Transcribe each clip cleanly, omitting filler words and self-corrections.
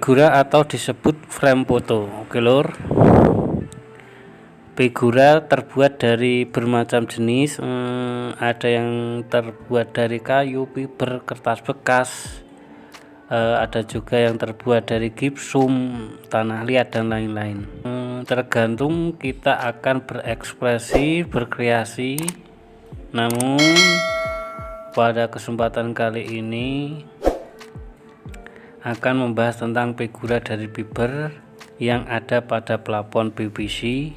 figura atau disebut frame foto. Oke lur, figura terbuat dari bermacam jenis, ada yang terbuat dari kayu, fiber, kertas bekas, ada juga yang terbuat dari gipsum, tanah liat, dan lain-lain. Tergantung kita akan berekspresi, berkreasi. Namun pada kesempatan kali ini akan membahas tentang figura dari fiber yang ada pada plafon PVC,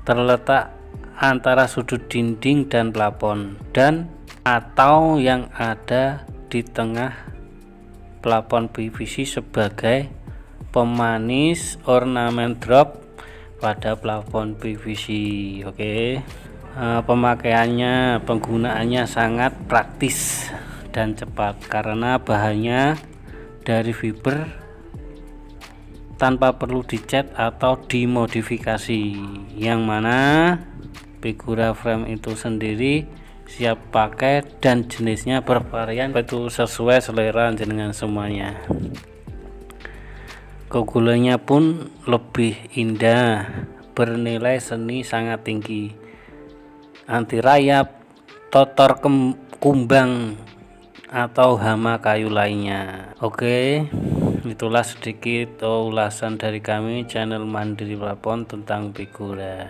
terletak antara sudut dinding dan plafon, dan atau yang ada di tengah plafon PVC sebagai pemanis ornamen drop pada plafon PVC. Oke. Pemakaiannya, penggunaannya sangat praktis dan cepat karena bahannya dari fiber tanpa perlu dicat atau dimodifikasi, yang mana figura frame itu sendiri siap pakai dan jenisnya bervarian, itu sesuai selera jenengan semuanya. Kegulannya pun lebih indah, bernilai seni sangat tinggi, anti rayap, totor kumbang atau hama kayu lainnya. Oke, itulah sedikit ulasan dari kami channel Mandiri Plafon tentang figura.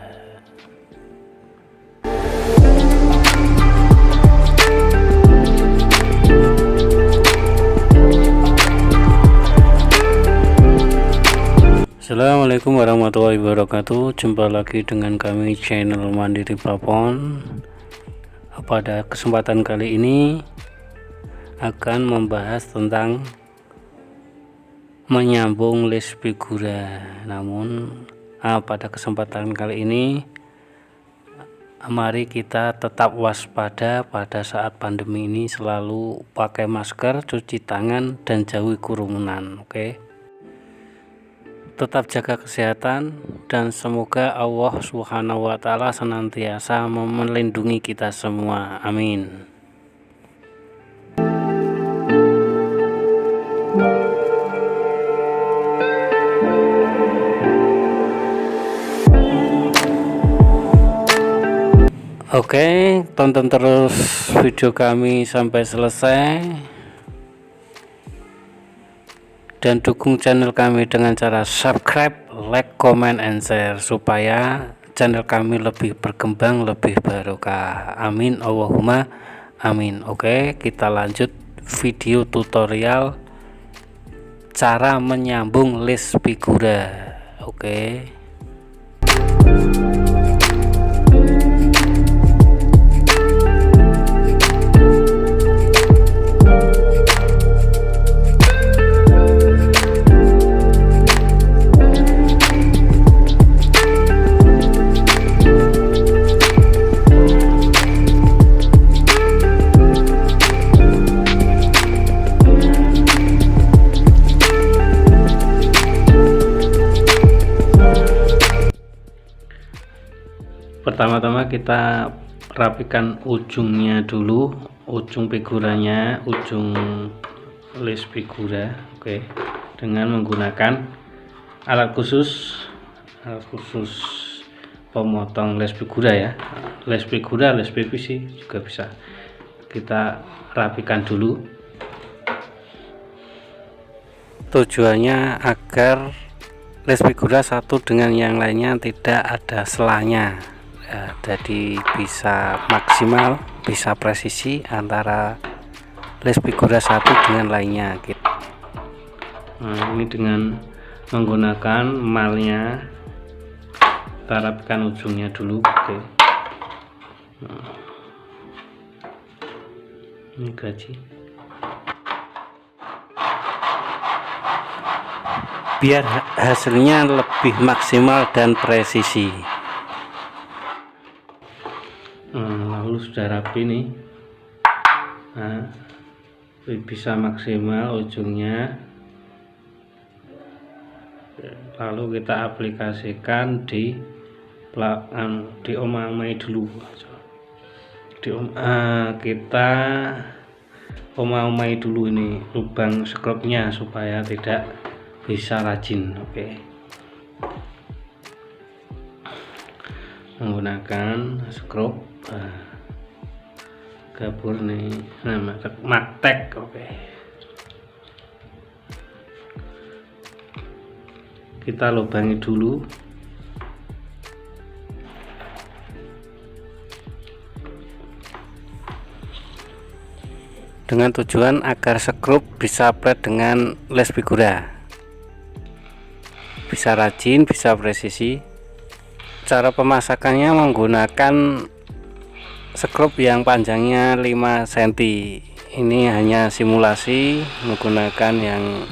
Assalamualaikum warahmatullahi wabarakatuh. Jumpa lagi dengan kami channel Mandiri Plafon. Pada kesempatan kali ini akan membahas tentang menyambung list figura. Namun pada kesempatan kali ini mari kita tetap waspada pada saat pandemi ini, selalu pakai masker, cuci tangan, dan jauhi kerumunan. Oke, tetap jaga kesehatan dan semoga Allah Subhanahu wa Ta'ala senantiasa melindungi kita semua. Amin. Oke, tonton terus video kami sampai selesai dan dukung channel kami dengan cara subscribe, like, comment, and share supaya channel kami lebih berkembang, lebih barokah. Amin Allahumma amin. Oke, kita lanjut video tutorial cara menyambung list figura. Oke. Pertama-tama kita rapikan ujungnya dulu, ujung figuranya, ujung list figura. Oke, dengan menggunakan alat khusus pemotong list figura ya, list figura, list PVC juga bisa. Kita rapikan dulu, tujuannya agar list figura satu dengan yang lainnya tidak ada selanya. Jadi bisa maksimal, bisa presisi antara list figura satu dengan lainnya gitu. Nah, ini dengan menggunakan malnya kita rapikan ujungnya dulu. Oke. Nah, ini gaji biar hasilnya lebih maksimal dan presisi. Lalu sudah rapi nih, nah, bisa maksimal ujungnya. Lalu kita aplikasikan di omamai dulu. Kita omamai dulu ini lubang skrupnya supaya tidak bisa rajin. Oke. Menggunakan skrup gabur nih, nama Magtek. Oke. Kita lubangi dulu. Dengan tujuan agar skrup bisa flat dengan les figura, bisa rajin, bisa presisi. Cara pemasakannya menggunakan skrup yang panjangnya 5 cm. Ini hanya simulasi menggunakan yang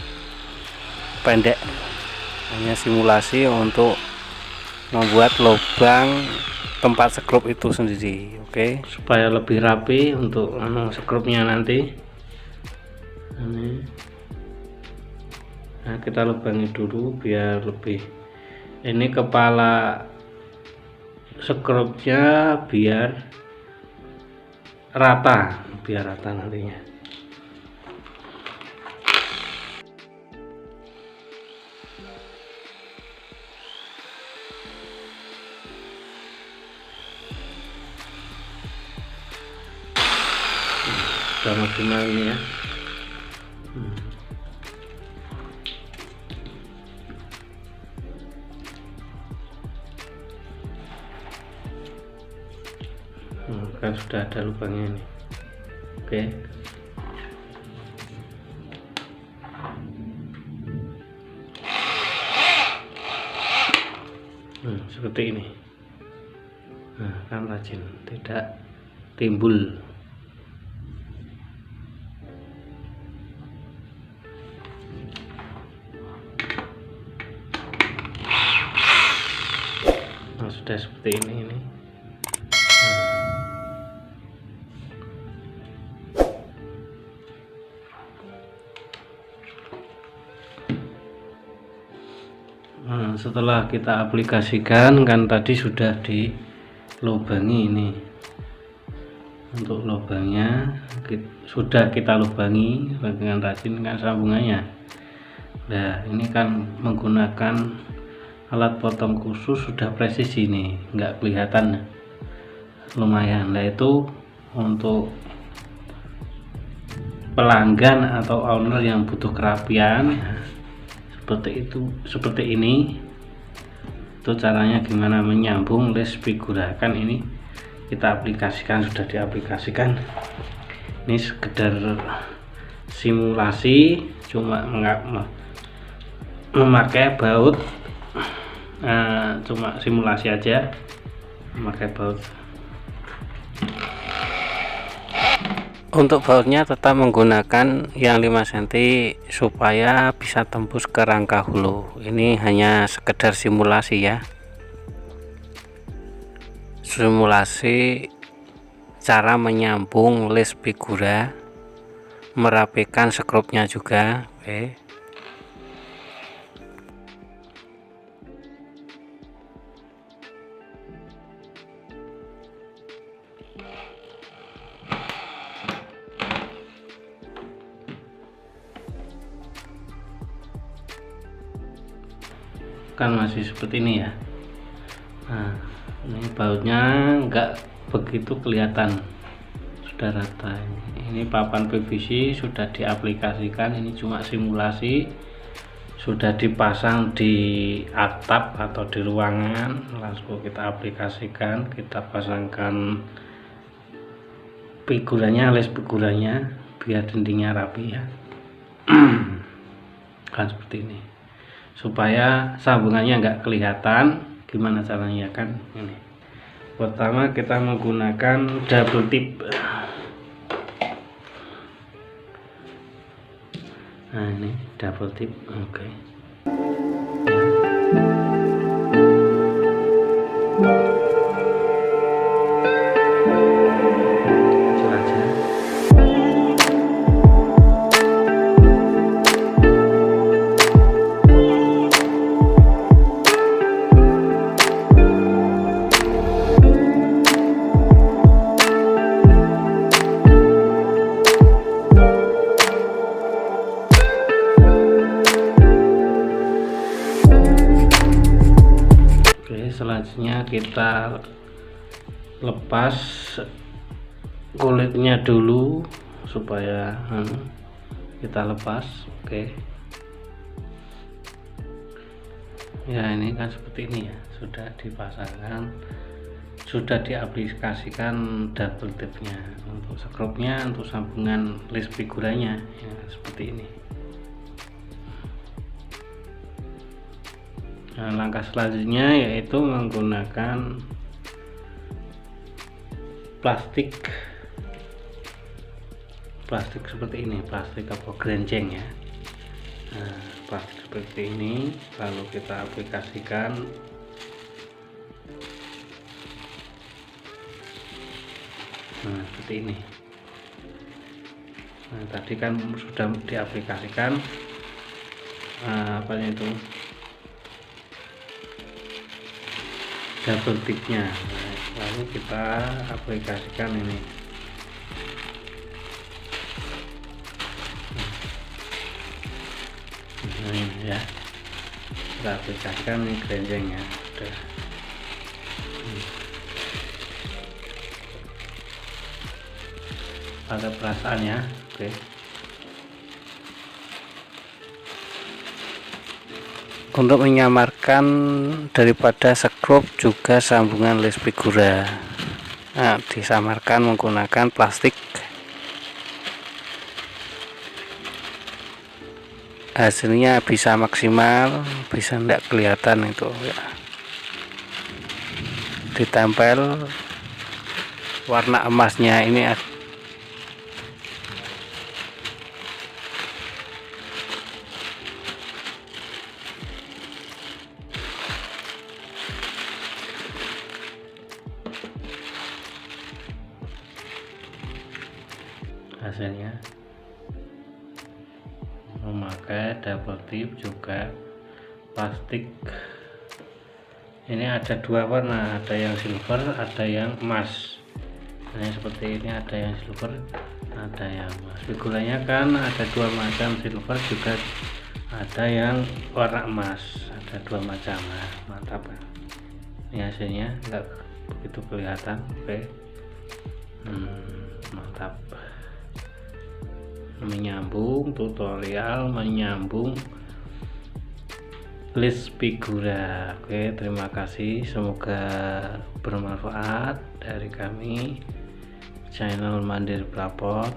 pendek, hanya simulasi untuk membuat lubang tempat skrup itu sendiri. Oke, supaya lebih rapi untuk skrupnya nanti. Nah, kita lubangi dulu biar lebih, ini kepala skrupnya biar rata nantinya. Sudah maksimal ini ya. Kan sudah ada lubangnya nih. Oke. Seperti ini. Nah, kan rajin, tidak timbul. Nah, sudah seperti ini. Nah, setelah kita aplikasikan, kan tadi sudah dilubangi ini. Untuk lubangnya sudah kita lubangi dengan rajin kan sambungannya. Nah, ini kan menggunakan alat potong khusus, sudah presisi nih, nggak kelihatan, lumayan. Nah, itu untuk pelanggan atau owner yang butuh kerapian seperti ini. Itu caranya gimana menyambung les figura. Kan ini kita aplikasikan, sudah diaplikasikan. Ini sekedar simulasi, cuma memakai baut, cuma simulasi aja memakai baut. Untuk bautnya tetap menggunakan yang 5 cm supaya bisa tembus ke rangka hulu. Ini hanya sekedar simulasi ya, simulasi cara menyambung les figura, merapikan skrupnya juga. Oke. Kan masih seperti ini ya. Nah, ini bautnya enggak begitu kelihatan, sudah rata. Ini papan PVC sudah diaplikasikan, ini cuma simulasi, sudah dipasang di atap atau di ruangan. Langsung kita aplikasikan, kita pasangkan figuranya, les figuranya, biar dindingnya rapi ya. Kan seperti ini, supaya sambungannya nggak kelihatan. Gimana caranya kan ini? Pertama kita menggunakan double tip. Nah, ini double tip. Oke. selanjutnya kita lepas kulitnya dulu supaya kita lepas. Oke. Ya, ini kan seperti ini ya, sudah dipasangkan, sudah diaplikasikan double tipnya untuk skrupnya, untuk sambungan list figuranya ya, seperti ini. Nah, langkah selanjutnya yaitu menggunakan plastik seperti ini, plastik apa grenjeng ya. Nah, plastik seperti ini lalu kita aplikasikan. Nah, seperti ini. Nah, tadi kan sudah diaplikasikan apanya itu, double tipnya. Nah, lalu kita aplikasikan ini. Nah, ini ya, kita aplikasikan ini grenjengnya sudah. Ada perasaannya. Oke. Untuk menyamarkan daripada skrup juga sambungan list figura, nah, disamarkan menggunakan plastik. Hasilnya bisa maksimal, bisa tidak kelihatan itu ya. Ditempel warna emasnya ini hasilnya memakai double tip juga plastik. Ini ada dua warna, ada yang silver, ada yang emas. Nah, seperti ini, ada yang silver, ada yang emas. Figuranya kan ada dua macam, silver juga ada yang warna emas, ada dua macam. Nah, mantap. Ini hasilnya enggak begitu kelihatan. Oke. Mantap. Menyambung tutorial menyambung list figura. Oke, terima kasih, semoga bermanfaat. Dari kami channel Mandiri Pelapor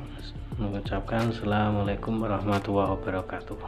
mengucapkan assalamualaikum warahmatullahi wabarakatuh.